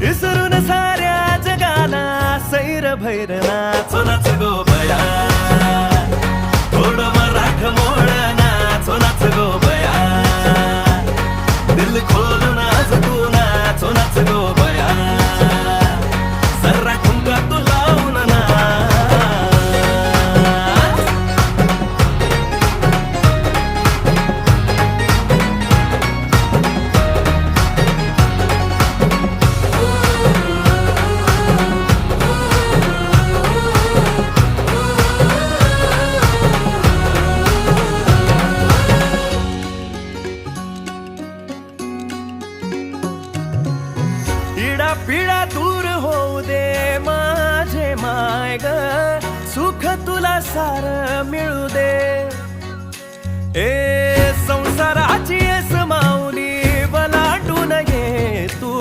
विसरून साऱ्या जगाला सैर भैर नाचो नाच गो बया, थोडं मराठ मोळ नाचो नाच गो बया, दिल खोलून आज तू नाचो नाच गो बया, सर्रा ठुमका तू लावून नाच. पिढा पिढा दूर होऊ दे माझे माय ग, सुख तुला सार मिळू दे. ए संसाराची माऊली बलाटून घे तू,